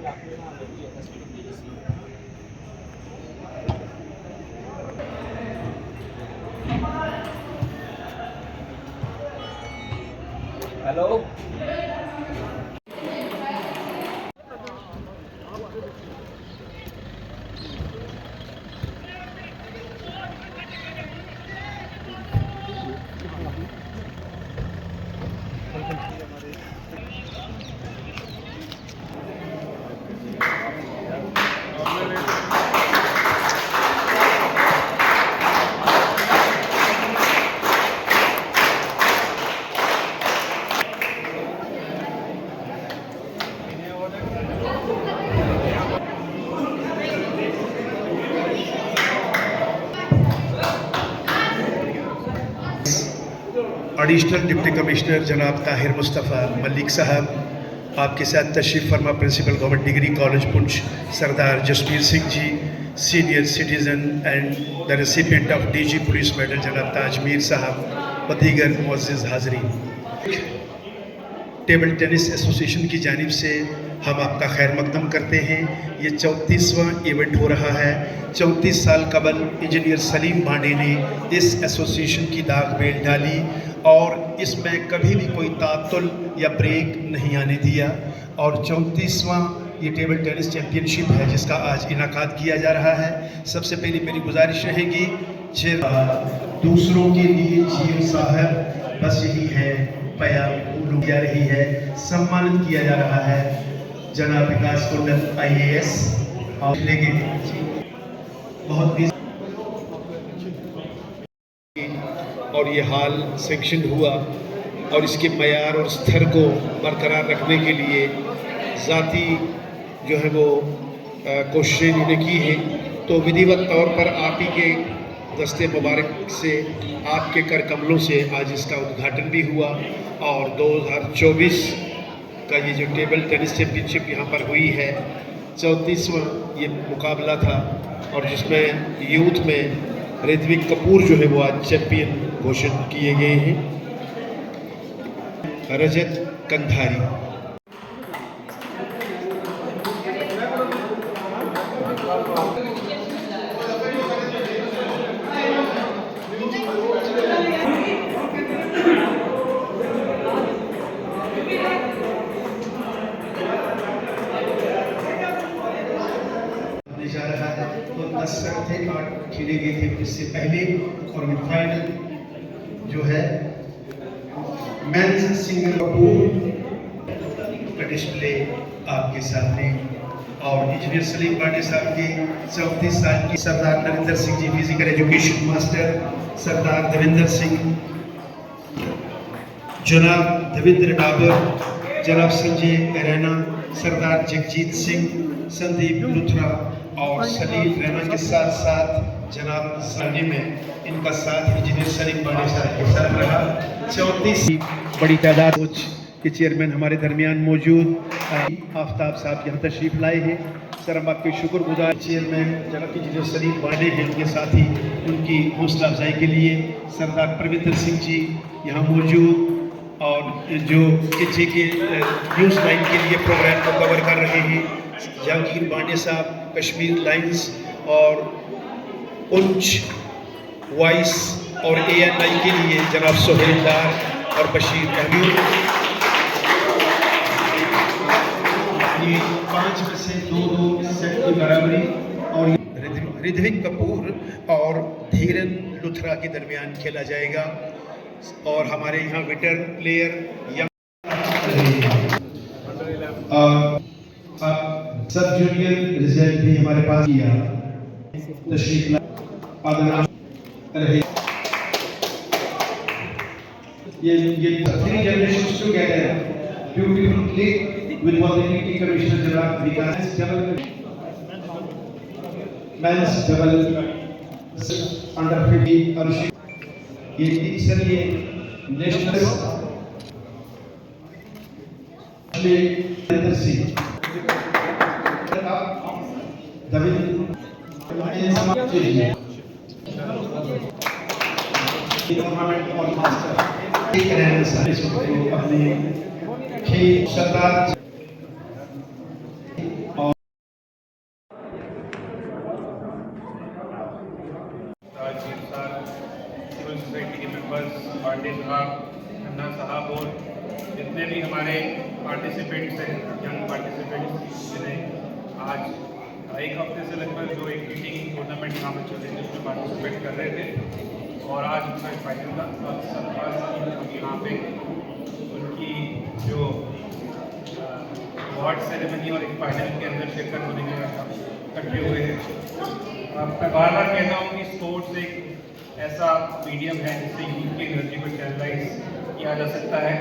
Hello additional deputy commissioner जनाब ताहिर मुस्तफ़ा मलिक साहब, आपके साथ तशरीफ़ फरमा principal government degree college Poonch Sardar Jasbir Singh ji, senior citizen and the recipient of DG police medal जनाब ताजमीर साहब व दीगर मुअज़्ज़िज़ हाज़रीन। टेबल टेनिस एसोसिएशन की जानिब से हम आपका खैर मकदम करते हैं। ये 34वां इवेंट हो रहा है। 34 साल कबल इंजीनियर सलीम भांडे ने इस एसोसिएशन की दाग बेल डाली और इसमें कभी भी कोई तातुल या ब्रेक नहीं आने दिया। और 34वां ये टेबल टेनिस चैम्पियनशिप है जिसका आज इनाकाद किया जा रहा है। सबसे पहले मेरी गुजारिश रहेगी दूसरों के लिए जीएम साहब बस यही है पैयाम जा रही है, सम्मानित किया जा रहा है जनाब विकास कुंडल IAS और लेके बहुत भी और ये हाल सेंक्शन हुआ और इसके मयार और स्तर को बरकरार रखने के लिए ज़ाती जो है वो कोशिशें इन्होंने की हैं। तो विधिवत तौर पर आप ही के दस्ते मुबारक से, आपके कर कमलों से आज इसका उद्घाटन भी हुआ और 2024 का ये जो टेबल टेनिस चैम्पियनशिप यहाँ पर हुई है 34वां ये मुकाबला था और जिसमें यूथ में ऋत्विक कपूर जो है वो आज चैम्पियन घोषित किए गए हैं। रजत कंधारी। जा रहा है तो 10 रन थे, 8 खेले गए थे इससे पहले और फाइनल जो है मेंस सिंगल कपूर का डिस्प्ले आपके सामने और इंजीनियर सलीम भांडे साहब के 34 साल की सरदार Narendra Singh ji physical education master, सरदार देवेंद्र सिंह, जनाब देवेंद्र डाबर, जनाब संजय रैना, सरदार जगजीत सिंह, संदीप लुथरा और सलीम रैना के साथ साथ जनाब सानी में इनका साथ इंजीनियर सलीम भांडे साहब के साथ रहा। 34 बड़ी तादाद के चेयरमैन हमारे दरमियान मौजूद आफ्ताब साहब यहाँ तशरीफ लाए हैं। सर हम आपके शुक्रगुजार चेयरमैन जनाब इंजीनियर सलीम भांडे हैं, उनके साथ ही उनकी हौसला अफजाई के लिए सरदार परविंदर सिंह जी यहाँ मौजूद और जो किसी के न्यूज़ लाइन के लिए प्रोग्राम को कवर कर रहे हैं जहांगीर भांडे साहब कश्मीर लाइंस और पुंछ वॉइस और ANI के लिए जनाब सोहेलदार और बशीर अहमद। ये 5 में से 2-2 सेट की बराबरी और ऋत्विक कपूर और धीरन लुथरा के दरमियान खेला जाएगा और हमारे यहाँ विटर प्लेयर सब जूनियर रिजल्ट भी हमारे पास किया तशरीफ रहे। ये 3 generations together beautiful play with deputy commissioner जनाब विकास डबल मेंस डबल अंडर 50 और ये तीसरी नेशनल सिंह और मास्टर अपने खेल सरदार पार्टिसिपेंट्स हैं, यंग पार्टिसिपेंट्स, जिन्हें आज एक हफ्ते से लगभग जो एक मीटिंग टूर्नामेंट यहाँ पर चल रही थी उसमें पार्टिसिपेट कर रहे थे और आज उनका फाइनल था। सब यहाँ पे उनकी जो अवार्ड सेरेमनी और एक फाइनल के अंदर शिरकत होने के लिए इकट्ठे हुए हैं। मैं बार बार कहता हूँ कि स्पोर्ट्स एक ऐसा मीडियम है जिससे यूथ की एनर्जी को चैनलाइज किया जा सकता है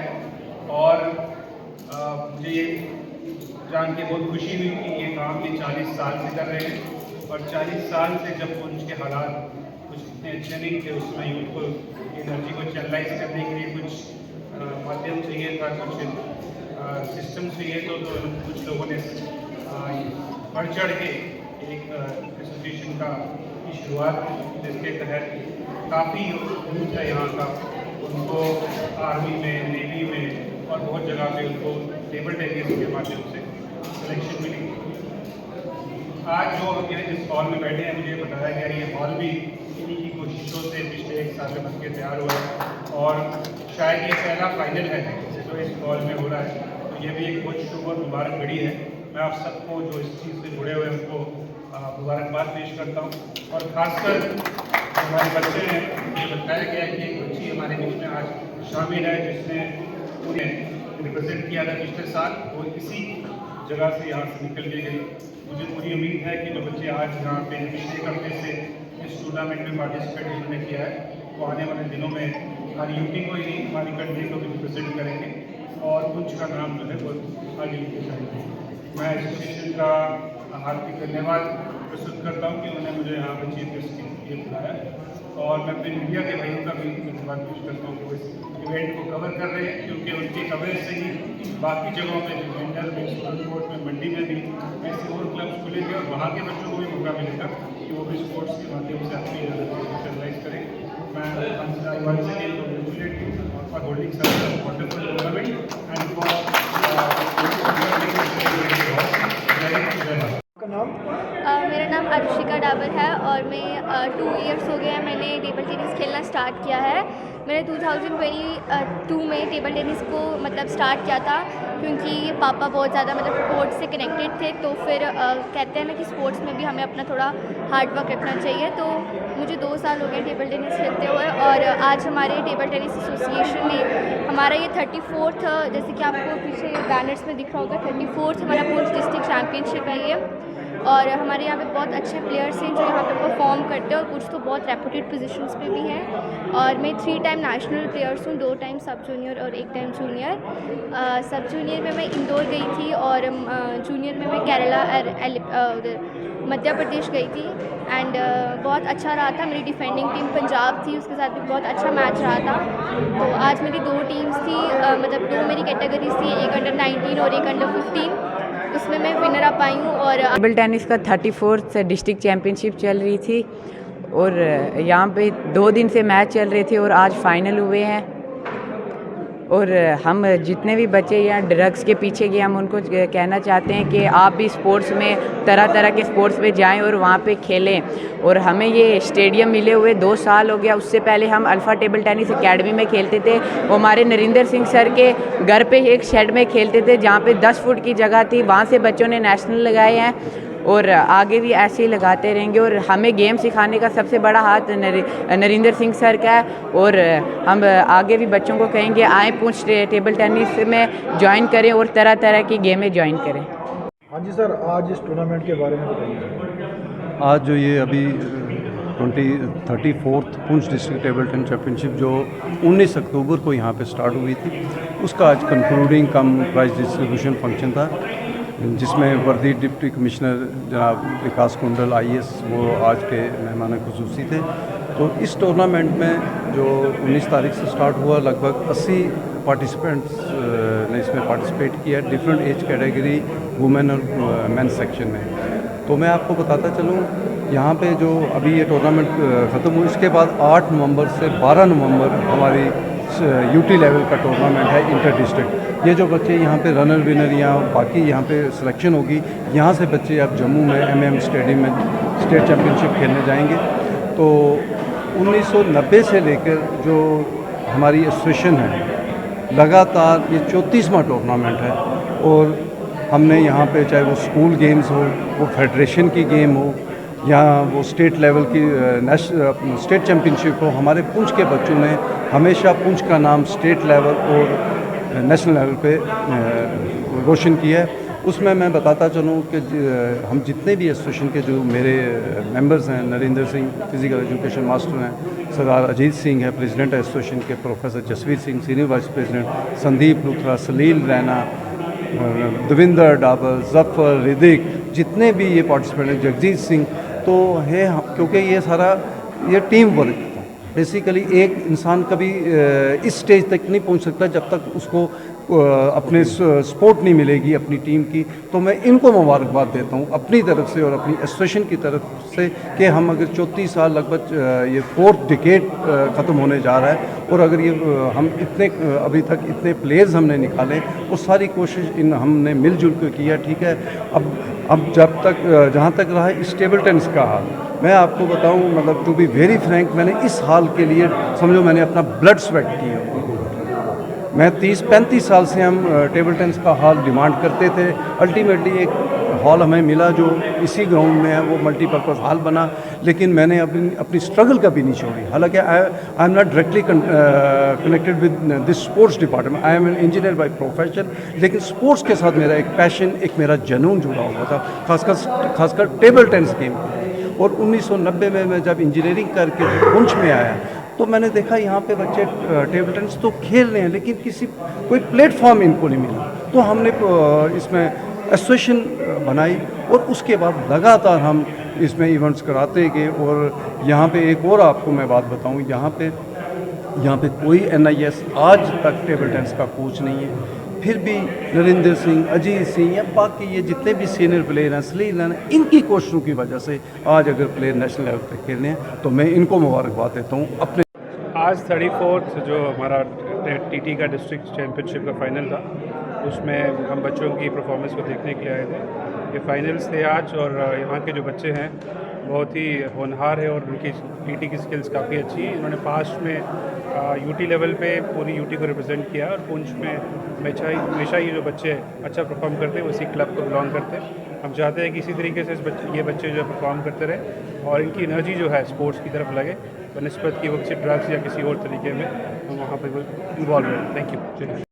और मुझे ये जान के बहुत खुशी हुई कि ये काम ये 40 साल से कर रहे हैं और 40 साल से जब उनके हालात कुछ इतने अच्छे नहीं थे उसमें यूथ को एनर्जी को चैनलाइज करने के लिए कुछ माध्यम चाहिए था, कुछ सिस्टम चाहिए तो कुछ लोगों ने बढ़ चढ़ के एक एसोसिएशन की शुरुआत की जिसके तहत काफ़ी यूथ है यहाँ का, उनको आर्मी में, नेवी में और बहुत जगह पे उनको टेबल टेनिस के माध्यम से सिलेक्शन मिली। आज जो हम यहाँ जिस हॉल में बैठे हैं मुझे बताया गया ये हॉल भी इन्हीं की कोशिशों से पिछले 1 साल में बनके तैयार हुआ है और शायद ये पहला फाइनल है जो इस हॉल में हो रहा है, तो ये भी एक बहुत शुभ और मुबारक घड़ी है। मैं आप सबको जो इस चीज़ से जुड़े हुए हैं उनको मुबारकबाद पेश करता हूँ और ख़ासकर हमारे बच्चे हैं, ये बताया गया कि एक बच्ची हमारे बीच में आज शामिल है जिसने पूरे रिप्रेजेंट किया था पिछले साल, वो इसी जगह से यहाँ से निकल के गई। मुझे पूरी उम्मीद है कि जो बच्चे आज यहाँ पे पिछले एक हफ्ते से इस टूर्नामेंट में पार्टिसिपेट जिन्होंने किया है वो आने वाले दिनों में हमारी यूपी को ही नहीं हमारी कंट्री को भी रिप्रेजेंट करेंगे और कुछ का नाम जो है वो आगे लेके जाएंगे। मैं एसोसिएशन का हार्दिक धन्यवाद प्रस्तुत करता हूँ कि उन्होंने मुझे यहाँ पर चीफ गेस्ट के लिए बुलाया और मैं अपने मीडिया के भाइयों का भी धन्यवाद पेश करता हूँ कि वो इस इवेंट को कवर कर रहे हैं, क्योंकि उनकी कवरेज से ही बाकी जगहों पे जोगिंदर में, सुल्तानकोट में, मंडी में भी ऐसे और क्लब्स खुलेंगे और वहाँ के बच्चों को भी मौका मिलेगा कि वो भी स्पोर्ट्स के माध्यम से अपनी चैनलाइज करें। मैं once again congratulate you for holding such a wonderful tournament and for मेरा नाम आरुषिका डाबर है और मैं 2 इयर्स हो गए हैं मैंने टेबल टेनिस खेलना स्टार्ट किया है। मैंने 2022 में टेबल टेनिस को मतलब स्टार्ट किया था क्योंकि पापा बहुत ज़्यादा मतलब स्पोर्ट्स से कनेक्टेड थे, तो फिर कहते हैं ना कि स्पोर्ट्स में भी हमें अपना थोड़ा हार्ड वर्क रखना चाहिए। तो मुझे 2 साल हो गए टेबल टेनिस खेलते हुए और आज हमारे टेबल टेनिस एसोसिएशन ने हमारा ये 34th, जैसे कि आपको पीछे बैनर्स में दिख रहा होगा, 34th हमारा पुंछ डिस्ट्रिक्ट चैम्पियनशिप है ये और हमारे यहाँ पे बहुत अच्छे प्लेयर्स हैं जो यहाँ पे परफॉर्म करते हैं और कुछ तो बहुत रेपुटेड पोजीशंस पे भी हैं। और मैं 3 टाइम नेशनल प्लेयर्स हूँ, 2 टाइम सब जूनियर और 1 टाइम जूनियर। सब जूनियर में मैं इंदौर गई थी और जूनियर में मैं केरला उधर मध्य प्रदेश गई थी एंड बहुत अच्छा रहा था। मेरी डिफेंडिंग टीम पंजाब थी, उसके साथ भी बहुत अच्छा मैच रहा था। तो आज मेरी 2 टीम्स थी, मतलब 2 मेरी कैटेगरीज थी, एक अंडर 19 और एक अंडर 15, उसमें मैं विनर आ पाई हूँ। और टेबल टेनिस का 34th डिस्ट्रिक्ट चैम्पियनशिप चल रही थी और यहाँ पे 2 दिन से मैच चल रहे थे और आज फाइनल हुए हैं। और हम जितने भी बच्चे यहाँ ड्रग्स के पीछे गए हम उनको कहना चाहते हैं कि आप भी स्पोर्ट्स में तरह तरह के स्पोर्ट्स में जाएं और वहाँ पे खेलें। और हमें ये स्टेडियम मिले हुए 2 साल हो गया, उससे पहले हम अल्फ़ा टेबल टेनिस एकेडमी में खेलते थे। वो हमारे नरिंदर सिंह सर के घर पे एक शेड में खेलते थे जहाँ पे 10 फुट की जगह थी, वहाँ से बच्चों ने नेशनल लगाए हैं और आगे भी ऐसे ही लगाते रहेंगे। और हमें गेम सिखाने का सबसे बड़ा हाथ नरिंदर सिंह सर का है और हम आगे भी बच्चों को कहेंगे आए पुंछ टेबल टेनिस में ज्वाइन करें और तरह तरह की गेमें ज्वाइन करें। हाँ जी सर, आज इस टूर्नामेंट के बारे में बताइए। आज जो ये अभी 34th Poonch district table tennis championship जो 19 अक्टूबर को यहाँ पे स्टार्ट हुई थी, उसका आज कंक्लूडिंग कम प्राइज डिस्ट्रीब्यूशन फंक्शन था जिसमें वर्दी डिप्टी कमिश्नर जनाब विकास कुंडल IAS वो आज के मेहमान खुसूसी थे। तो इस टूर्नामेंट में जो 19 तारीख से स्टार्ट हुआ, लगभग 80 पार्टिसिपेंट्स ने इसमें पार्टिसिपेट किया, डिफरेंट एज कैटेगरी, वुमेन और मेन सेक्शन में। तो मैं आपको बताता चलूँ, यहाँ पे जो अभी ये टूर्नामेंट ख़त्म हुई, इसके बाद 8 नवंबर से 12 नवंबर हमारी UT लेवल का टूर्नामेंट है इंटर डिस्ट्रिक्ट। ये जो बच्चे यहाँ पे रनर विनर या बाकी यहाँ पे सिलेक्शन होगी, यहाँ से बच्चे अब जम्मू में MM स्टेडियम में स्टेट चैम्पियनशिप खेलने जाएंगे। तो 1990 से लेकर जो हमारी एसोसिएशन है, लगातार ये 34वां टूर्नामेंट है और हमने यहाँ पे चाहे वो स्कूल गेम्स हो, वो फेडरेशन की गेम हो या वो स्टेट लेवल की स्टेट चैम्पियनशिप हो, हमारे पुंछ के बच्चों ने हमेशा पुंछ का नाम स्टेट लेवल और नेशनल लेवल पे रोशन किया है। उसमें मैं बताता चलूँ कि हम जितने भी एसोसिएशन के जो मेरे मेंबर्स हैं, Narendra Singh physical education master हैं, सरदार अजीत सिंह है प्रेसिडेंट एसोसिएशन के, professor Jasvir Singh senior vice president, Sandeep Luthra, Salil Raina, Davinder Dabar, Zafar, रिदिक, जितने भी ये पार्टिसिपेंट हैं, जगजीत सिंह, तो है क्योंकि ये सारा ये टीम वर्क था। बेसिकली एक इंसान कभी इस स्टेज तक नहीं पहुंच सकता जब तक उसको अपने सपोर्ट नहीं मिलेगी अपनी टीम की। तो मैं इनको मुबारकबाद देता हूँ अपनी तरफ से और अपनी एसोसिएशन की तरफ से कि हम अगर 34 साल लगभग ये 4th डिकेड ख़त्म होने जा रहा है और अगर ये हम इतने अभी तक इतने प्लेयर्स हमने निकाले, वो सारी कोशिश हमने मिलजुल कर किया। ठीक है, अब जब तक जहाँ तक रहा इस टेबल टेनिस का हाल, मैं आपको बताऊँ, मतलब टू बी वेरी फ्रैंक, मैंने इस हाल के लिए समझो मैंने अपना ब्लड स्वेट किया। मैं 30-35 साल से हम टेबल टेनिस का हॉल डिमांड करते थे। अल्टीमेटली एक हॉल हमें मिला जो इसी ग्राउंड में है, वो मल्टीपर्पज़ हॉल बना। लेकिन मैंने अपनी स्ट्रगल कभी नहीं छोड़ी। हालांकि I am not directly connected with this sports department, I am an engineer by profession, लेकिन स्पोर्ट्स के साथ मेरा एक पैशन, एक मेरा जुनून जुड़ा हुआ था, खासकर टेबल टेनिस गेम। और 1990 में मैं जब इंजीनियरिंग करके पुंछ में आया तो मैंने देखा यहाँ पे बच्चे टेबल टेनिस तो खेल रहे हैं लेकिन कोई प्लेटफॉर्म इनको नहीं मिला। तो हमने इसमें एसोसिएशन बनाई और उसके बाद लगातार हम इसमें इवेंट्स कराते गए। और यहाँ पे एक और आपको मैं बात बताऊँ, यहाँ पे कोई NIS आज तक टेबल टेनिस का कोच नहीं है। फिर भी नरेंद्र सिंह, अजीत सिंह या बाकी ये जितने भी सीनियर प्लेयर हैं, सलील हैं, इनकी कोशिशों की वजह से आज अगर प्लेयर नेशनल लेवल पर खेल रहे हैं तो मैं इनको मुबारकबाद देता हूँ। अपने आज 34th जो हमारा TT का डिस्ट्रिक्ट चैम्पियनशिप का फाइनल था, उसमें हम बच्चों की परफॉर्मेंस को देखने के लिए आए थे। ये फाइनल्स थे आज और यहाँ के जो बच्चे हैं बहुत ही होनहार है और उनकी TT की स्किल्स काफ़ी अच्छी है। इन्होंने पास्ट में UT लेवल पे पूरी UT को रिप्रेजेंट किया और पुंछ में हमेशा ही जो बच्चे अच्छा परफॉर्म करते हैं वो इसी क्लब को बिलोंग करते हैं। हम चाहते हैं कि इसी तरीके से ये बच्चे जो है परफॉर्म करते रहे और इनकी एनर्जी जो है स्पोर्ट्स की तरफ लगे, बनस्पत की वो किसी ड्रग्स या किसी और तरीके में हम वहाँ पर इन्वॉल्व रहें। Thank you.